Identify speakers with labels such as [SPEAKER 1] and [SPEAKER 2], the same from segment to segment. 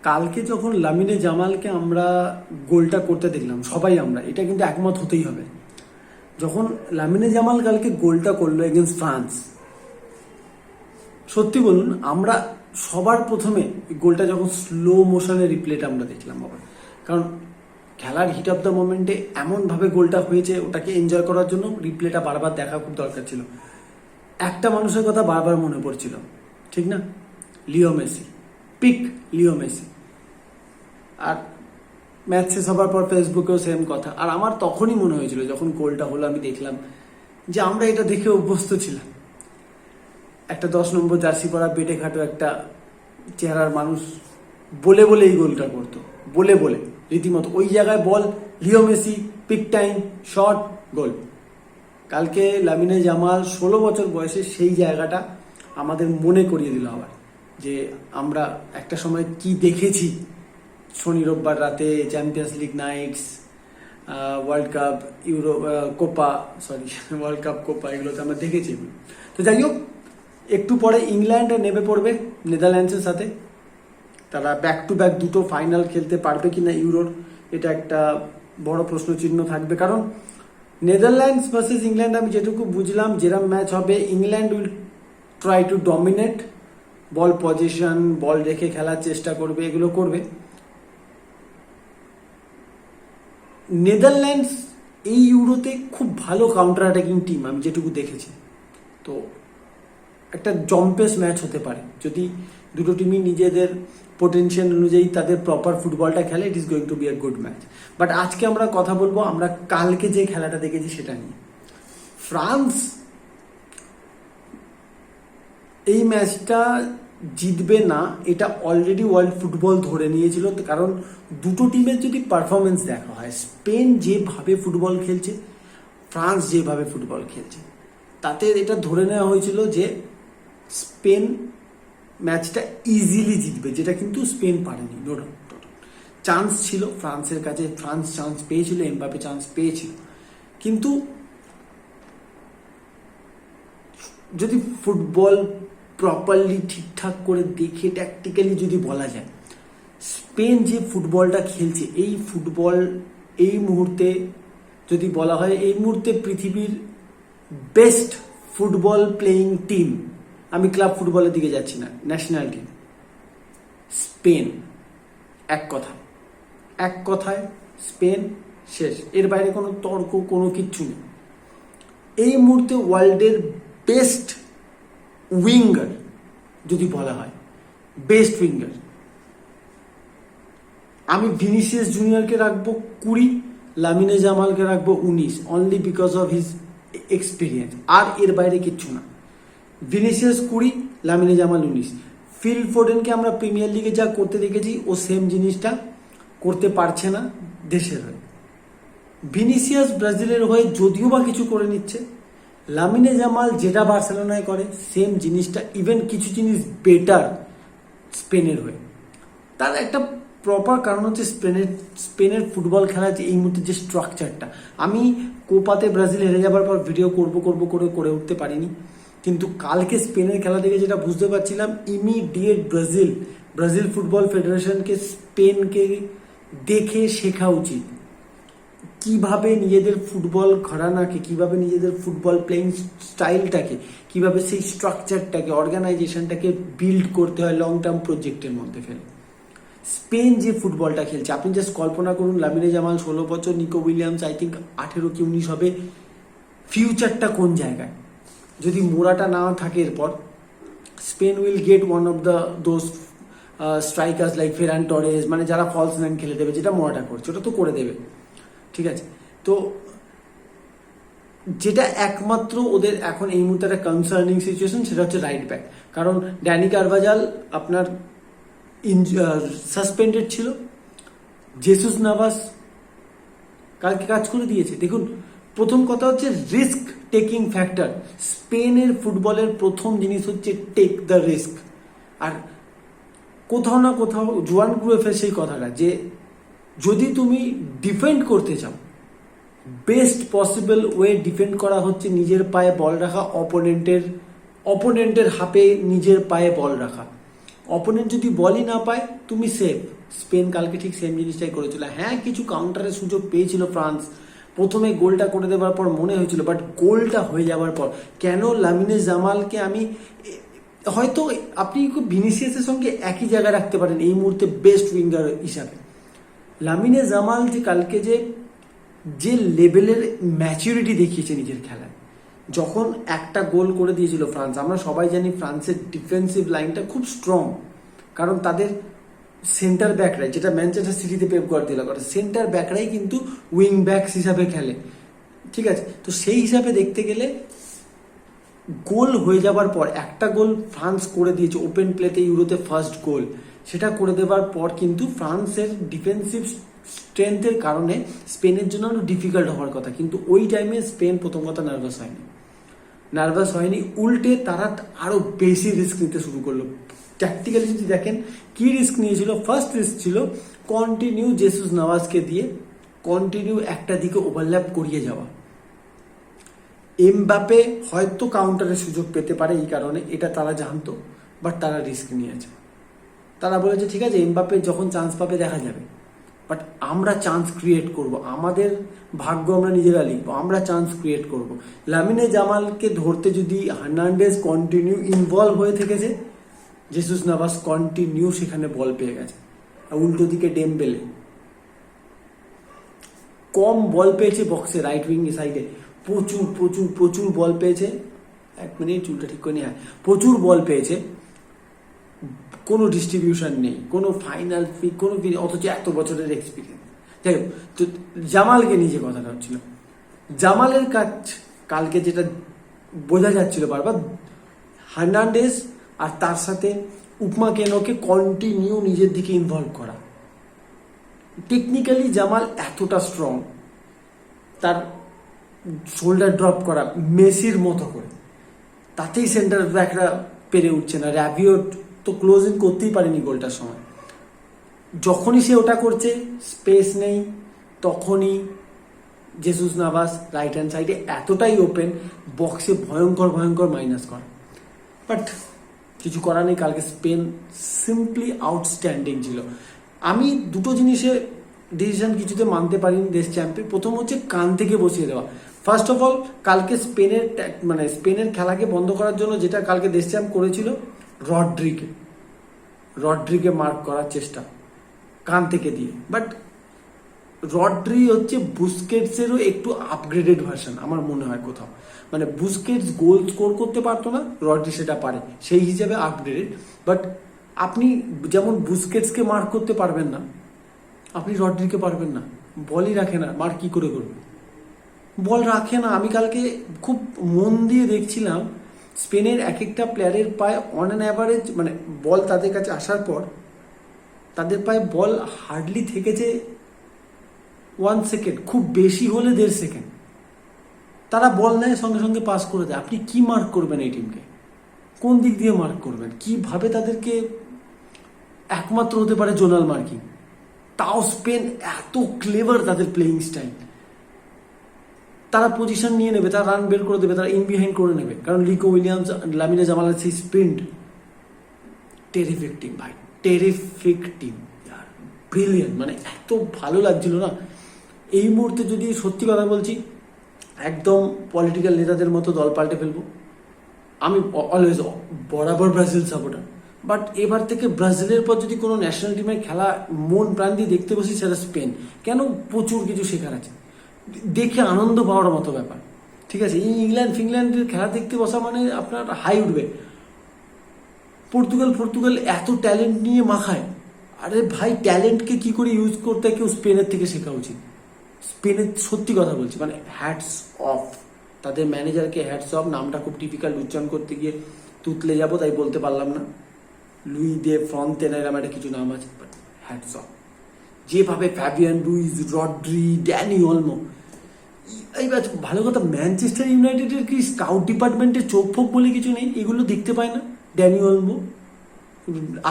[SPEAKER 1] কালকে যখন লামিনে জামালকে আমরা গোলটা করতে দেখলাম সবাই, আমরা এটা কিন্তু একমত হতেই হবে। যখন লামিনে জামাল কালকে গোলটা করলো এগেনস্ট ফ্রান্স, সত্যি বলুন আমরা সবার প্রথমে গোলটা যখন স্লো মোশনে রিপ্লেটা আমরা দেখলাম আবার, কারণ খেলার হিট অফ দ্য মোমেন্টে এমনভাবে গোলটা হয়েছে, ওটাকে এনজয় করার জন্য রিপ্লেটা বারবার দেখা খুব দরকার ছিল। একটা মানুষের কথা বারবার মনে পড়ছিল, ঠিক না? Leo Messi, peak Leo Messi. আর ম্যাচ শেষ হবার পর ফেসবুকেও সেম কথা। আর আমার তখনই মনে হয়েছিল যখন গোলটা হলো, আমি দেখলাম যে আমরা এটা দেখে অভ্যস্ত ছিলাম। একটা 10 নম্বর জার্সি পরা বেটে খাটো একটা চেহারার মানুষ বলে বলে এই গোলটা করতো, বলে বলে রীতিমতো ওই জায়গায় ball, Leo Messi, peak time, shot, goal. কালকে লামিনে জামাল 16 বছর বয়সে সেই জায়গাটা আমাদের মনে করিয়ে দিল আবার, যে আমরা একটা সময় কি দেখেছি। শনি রোববার রাতে champions league nights, world cup, Euro, world cup, Copa, এগুলোতে আমরা দেখেছি। তো যাই হোক, একটু পরে ইংল্যান্ড নেমে পড়বে নেদারল্যান্ডসের সাথে। তারা ব্যাক টু ব্যাক দুটো ফাইনাল খেলতে পারবে কিনা ইউরোর, এটা একটা বড় প্রশ্নচিহ্ন থাকবে। কারণ নেদারল্যান্ডস ভার্সেস ইংল্যান্ড আমি যেটুকু বুঝলাম, যেরকম ম্যাচ হবে, England will try to dominate, ball possession, ball রেখে খেলার চেষ্টা করবে, এগুলো করবে। নেদারল্যান্ডস এই ইউরোতে খুব ভালো কাউন্টার অ্যাটাকিং টিম আমি যেটুকু দেখেছি। তো একটা জম্পেস ম্যাচ হতে পারে যদি দুটো টিমই নিজেদের পোটেনশিয়াল অনুযায়ী তাদের প্রপার ফুটবলটা খেলে। It is going to be a good match. But আজকে আমরা কথা বলবো আমরা কালকে যে খেলাটা দেখেছি সেটা নিয়ে। ফ্রান্স এই ম্যাচটা জিতবে না, এটা অলরেডি ওয়ার্ল্ড ফুটবল ধরে নিয়েছিল। কারণ দুটো টিমের যদি পারফরমেন্স দেখা হয়, স্পেন যেভাবে ফুটবল খেলছে, ফ্রান্স যেভাবে ফুটবল খেলছে, তাতে এটা ধরে নেওয়া হয়েছিল যে স্পেন ম্যাচটা ইজিলি জিতবে, যেটা কিন্তু স্পেন পারেনি। নো ডাউট চান্স ছিল ফ্রান্সের কাছে, ফ্রান্স চান্স পেয়েছিল, এমবাপে চান্স পেয়েছিল। কিন্তু যদি ফুটবল প্রপারলি ঠিকঠাক করে দেখে ট্যাকটিক্যালি যদি বলা যায়, স্পেন যে ফুটবলটা খেলছে, এই ফুটবল এই মুহূর্তে যদি বলা হয়, এই মুহূর্তে পৃথিবীর বেস্ট ফুটবল প্লেয়িং টিম, আমি ক্লাব ফুটবলের দিকে যাচ্ছি না, ন্যাশনাল টিম, স্পেন। এক কথায় স্পেন শেষ, এর বাইরে কোনো তর্ক কোনো কিচ্ছু নেই। এই মুহূর্তে ওয়ার্ল্ডের বেস্ট উইঙ্গার যদি বলা হয়, বেস্ট উইঙ্গার, আমি ভিনিসিয়াস জুনিয়রকে রাখবো 20, লামিনে জামালকে রাখবো 19, only because of his experience. আর এর বাইরে কিচ্ছু না। Vinicius 20, Lamine Yamal 19। ফিল ফোডেনকে আমরা প্রিমিয়ার লিগে যা করতে দেখেছি, ও সেম জিনিসটা করতে পারছে না দেশের হয়ে। ভিনিসিয়াস ব্রাজিলের হয়ে যদিও বা কিছু করে নিচ্ছে, লামিনে জামাল যেটা বার্সেলোনায় করে সেম জিনিসটা, ইভেন কিছু জিনিস বেটার স্পেনের হয়ে। তার একটা প্রপার কারণ হচ্ছে স্পেনের ফুটবল খেলার যে এই মুহূর্তে যে স্ট্রাকচারটা। আমি কোপাতে ব্রাজিল হেরে যাবার পর ভিডিও করে উঠতে পারিনি, কিন্তু কালকে স্পেনের খেলা থেকে যেটা বুঝতে পারছিলাম, ইমিডিয়েট ব্রাজিল ফুটবল ফেডারেশনকে স্পেনকে দেখে শেখা উচিত কিভাবে নিজেদের ফুটবল ঘরানাকে, কিভাবে নিজেদের ফুটবল প্লেইং স্টাইলটাকে, কিভাবে সেই স্ট্রাকচারটাকে, অর্গানাইজেশনটাকে বিল্ড করতে হয় লং টার্ম প্রজেক্টের মধ্যে ফেলে। স্পেন যে ফুটবলটা খেলছে, আপনি জাস্ট কল্পনা করুন, লামিনে জামাল 16 বছর, নিকো উইলিয়ামস আই থিঙ্ক 18 কি 19 হবে। ফিউচারটা কোন জায়গায়? যদি মোরাটা না থাকে এরপর, Spain will get one of those strikers like Ferran Torres, মানে যারা ফলস নাইন খেলে দেবে, যেটা মোরাটা করছে ওটা তো করে দেবে, ঠিক আছে। তো যেটা একমাত্র ওদের এখন এই মুহূর্তে একটা কনসার্নিং সিচুয়েশন, সেটা হচ্ছে রাইট ব্যাক। কারণ ড্যানি কারভাজাল আপনার সাসপেন্ডেড ছিল, জেসুস নাভাস কালকে কাজ করে দিয়েছে। দেখুন, প্রথম কথা হচ্ছে রিস্ক টেকিং ফ্যাক্টর। স্পেনের ফুটবলের প্রথম জিনিস হচ্ছে টেক দ্য রিস্ক। আর কোথাও না কোথাও জোয়ান ক্রুয়েফের সেই কথাটা, যে যদি তুমি ডিফেন্ড করতে চাও, বেস্ট পসিবল ওয়ে ডিফেন্ড করা হচ্ছে নিজের পায়ে বল রাখা, অপোনেন্টের হাফে নিজের পায়ে বল রাখা। অপোনেন্ট যদি বলই না পায় তুমি সেভ। স্পেন কালকে ঠিক সেম জিনিসটাই করেছিল। হ্যাঁ, কিছু কাউন্টারের সুযোগ পেয়েছিল ফ্রান্স, প্রথমে গোলটা করে দেওয়ার পর মনে হয়েছিল, বাট গোলটা হয়ে যাওয়ার পর কেন লামিনে জামালকে আমি হয়তো আপনি ভিনিসিয়াসের সঙ্গে একই জায়গায় রাখতে পারেন এই মুহূর্তে বেস্ট উইঙ্গার হিসাবে। লামিনে জামাল যে কালকে যে লেভেলের ম্যাচুরিটি দেখিয়েছে নিজের খেলায়, যখন একটা গোল করে দিয়েছিল ফ্রান্স, আমরা সবাই জানি ফ্রান্সের ডিফেন্সিভ লাইনটা খুব স্ট্রং, কারণ তাদের সেন্টার ব্যাকরাই, যেটা ম্যানচেস্টার সিটিতে পেপ গার্দিওলা করে, সেন্টার ব্যাকরাই কিন্তু উইং ব্যাকস হিসাবে খেলে, ঠিক আছে। তো সেই হিসাবে দেখতে গেলে গোল হয়ে যাবার পর, একটা গোল ফ্রান্স করে দিয়েছে ওপেন প্লেতে, ইউরোতে ফার্স্ট গোল, সেটা করে দেওয়ার পর কিন্তু ফ্রান্সের ডিফেন্সিভ স্ট্রেংথের কারণে স্পেনের জন্য আরো ডিফিকাল্ট হওয়ার কথা, কিন্তু ওই টাইমে স্পেন প্রথম কথা নার্ভাস হয়নি, উল্টে তারা আরো বেশি রিস্ক নিতে শুরু করলো। ট্যাকটিক্যালি যদি দেখেন কি রিস্ক নিয়েছিল, ফার্স্ট রিস্ক ছিল কন্টিনিউ জেসুস নাভাসকে দিয়ে কন্টিনিউ একটা দিকে ওভারল্যাপ করিয়ে যাওয়া। এমবাপে হয়তো কাউন্টারের সুযোগ পেতে পারে, এই কারণে এটা তারা জানতো, বাট তারা রিস্ক নিয়েছে। তারা বলেছে ঠিক আছে, এমবাপে যখন চান্স পাবে দেখা যাবে, বাট আমরা চান্স ক্রিয়েট করব, আমাদের ভাগ্য আমরা নিজেরা লিখবো, আমরা চান্স ক্রিয়েট করব। লামিনে জামালকে ধরতে যদি হার্নান্ডেজ কন্টিনিউ ইনভলভ হয়ে থেকেছে, জেসুস নাভাস কন্টিনিউ সেখানে বল পেয়ে গেছে। আর উল্টো দিকে ডেমবেলে কম বল পেয়েছে বক্সে, রাইট উইং সাইডে প্রচুর প্রচুর প্রচুর বল পেয়েছে। এক মিনিট, চুলটা ঠিক করে নিয়ে প্রচুর বল পেয়েছে, কোনো ডিস্ট্রিবিউশন নেই, কোনো ফাইনাল কোনো, অথচ এত বছরের এক্সপিরিয়েন্স। যাই হোক, তো জামালকে নিয়ে যে কথাটা হচ্ছিল, জামালের কাজ কালকে যেটা বোঝা যাচ্ছিল বারবার, হার্নান্ডেজ আর তার সাথে উপমাকেনোকে কন্টিনিউ নিজের দিকে ইনভলভ করা। টেকনিক্যালি জামাল এতটা স্ট্রং, তার শোল্ডার ড্রপ করা মেসির মতো করে, তাতেই সেন্টার ব্যাকরা পেরে উঠছে না। র্যাবিওট তো ক্লোজিং করতেই পারেনি গোলটার সময়। যখনই সে ওটা করছে, স্পেস নেই, তখনই জেসুস নাভাস রাইট হ্যান্ড সাইডে এতটাই ওপেন, বক্সে ভয়ঙ্কর ভয়ঙ্কর মাইনাস করে। বাট কিছু করার নেই, কালকে স্পেন সিম্পলি আউটস্ট্যান্ডিং ছিল। আমি দুটো জিনিসে ডিসিশন কিছুতে মানতে পারিনি দেশ চ্যাম্পিয়ন। প্রথম হচ্ছে কান থেকে বসিয়ে দেওয়া। ফার্স্ট অফ অল, কালকে স্পেনের খেলাকে বন্ধ করার জন্য যেটা কালকে দেশ চ্যাম্প করেছিল, রড্রিকে মার্ক করার চেষ্টা কান থেকে দিয়ে। বাট রড্রি হচ্ছে বুস্কেটসেরও একটু আপগ্রেডেড ভার্সন আমার মনে হয় কোথাও। মানে বুস্কেটস গোল স্কোর করতে পারতো না, রড্রি সেটা পারে, সেই হিসেবে আপগ্রেডেড। বাট আপনি যেমন বুস্কেটসকে মার্ক করতে পারবেন না, আপনি রড্রিকে পারবেন না। বলই রাখে না, মার্ক কি করে করবে? বল রাখে না। আমি কালকে খুব মন দিয়ে দেখছিলাম স্পেনের এক একটা প্লেয়ারের পায়ে অন অ্যান অ্যাভারেজ, মানে বল তাদের কাছে আসার পর তাদের পায়ে বল হার্ডলি থেকেছে 1 সেকেন্ড, খুব বেশি হলে 1.5 সেকেন্ড। তারা বল নেয়, সঙ্গে সঙ্গে পাস করে দেয়। আপনি কি মার্ক করবেন এই টিমকে? কোন দিক দিয়ে মার্ক করবেন? কিভাবে তাদেরকে? একমাত্র হতে পারে জোনাল মার্কিং। তাও স্পেন এত ক্লেভার, তাদের প্লেয়িং স্টাইল। তারা পজিশন নিয়ে নেবে, তারা রান বের করে দেবে, তারা ইন বিহাইন্ড করে নেবে, কারণ লিকো উইলিয়ামস, লামিনে জামালের সেই স্প্রিন্ট। টেরিফিক টিম ভাই, টেরিফিক টিম, ব্রিলিয়ান্ট। মানে এত ভালো লাগছিল না এই মুহূর্তে। যদি সত্যি কথা বলছি, একদম পলিটিক্যাল নেতাদের মতো দল পাল্টে ফেলবো। আমি অলওয়েজ বরাবর ব্রাজিল সাপোর্টার, বাট এবার থেকে ব্রাজিলের পর যদি কোনো ন্যাশনাল টিমের খেলা মন প্রাণ দিয়ে দেখতে বসি, সেটা স্পেন। কেন? প্রচুর কিছু শেখার আছে, দেখে আনন্দ পাওয়ার মতো ব্যাপার, ঠিক আছে। ফিনল্যান্ডের খেলা দেখতে বসা মানে আপনার হাই উঠবে। পর্তুগাল এত ট্যালেন্ট নিয়ে মাখায়। আরে ভাই, ট্যালেন্টকে কি করে ইউজ করতে হয় কেউ স্পেনের থেকে শেখা উচিত। স্পেনের সত্যি কথা বলছি, মানে হ্যাটস অফ, তাদের ম্যানেজারকে হ্যাটস অফ। নামটা খুব ডিফিকাল্ট উচ্চারণ করতে গিয়ে তুতলে যাবো, তাই বলতে পারলাম না। লুই দে ফ্রন্তেনা, এরকম একটা কিছু নাম আছে, বাট হ্যাটস অফ। যেভাবে Fabian Ruiz, Rodri, Dani Olmo, এইবার ভালো কথা, ম্যানচেস্টার ইউনাইটেডের কি স্কাউট ডিপার্টমেন্টে চোখ ফোক বলে কিছু নেই? এগুলো দেখতে পায় না? ড্যানি অলমো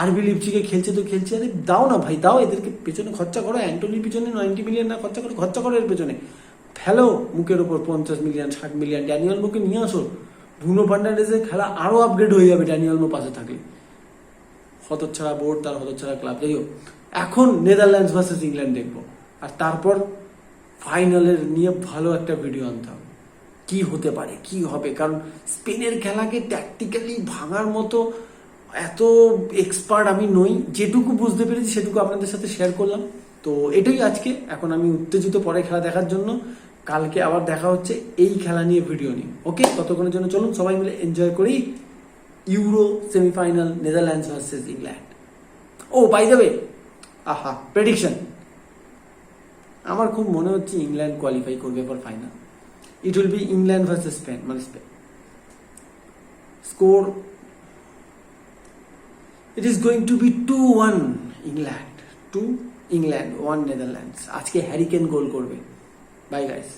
[SPEAKER 1] আরবি লিপচিকে খেলছে তো খেলছে, আরে দাও না ভাই, দাও, এদেরকে পেছনে খরচা করো। অ্যান্টনির পিছনে 90 মিলিয়ন না খরচা করো এর পেছনে, ফেলো মুখের ওপর 50 মিলিয়ন 60 মিলিয়ন। ড্যানিয়েল মোকে নিয়ে আসো। ব্রুনো ফার্নান্ডেজের খেলা আরো আপগ্রেড হয়ে যাবে ড্যানিয়েল মো পাশে থাকলে। হতচ্ছাড়া বোর্ড, তার হতচ্ছাড়া ক্লাব, যাই হোক। এখন নেদারল্যান্ডস ভার্সেস ইংল্যান্ড দেখবো, আর তারপর ফাইনালের নিয়ে ভালো একটা ভিডিও আনতে হবে, কি হতে পারে, কি হবে। কারণ স্পেনের খেলাকে ট্যাকটিক্যালি ভাঙার মতো এত এক্সপার্ট আমি নই, যেটুকু বুঝতে পেরেছি সেটুকু আপনাদের সাথে শেয়ার করলাম। তো এটাই আজকে, এখন আমি উত্তেজিত পরে খেলা দেখার জন্য। কালকে আবার দেখা হচ্ছে এই খেলা নিয়ে ভিডিও নিয়ে। ওকে, ততক্ষণের জন্য চলুন সবাই মিলে এনজয় করি Euro semifinal, Netherlands versus England. Oh by the way, আহা, প্রেডিকশন, আমার খুব মনে হচ্ছে ইংল্যান্ড কোয়ালিফাই করবে for final. It will be England versus Spain, মানে Spain. Score, it is going to be 2-1 England, 2 England, 1 Netherlands। আজকে Harry Kane গোল করবে। Bye guys.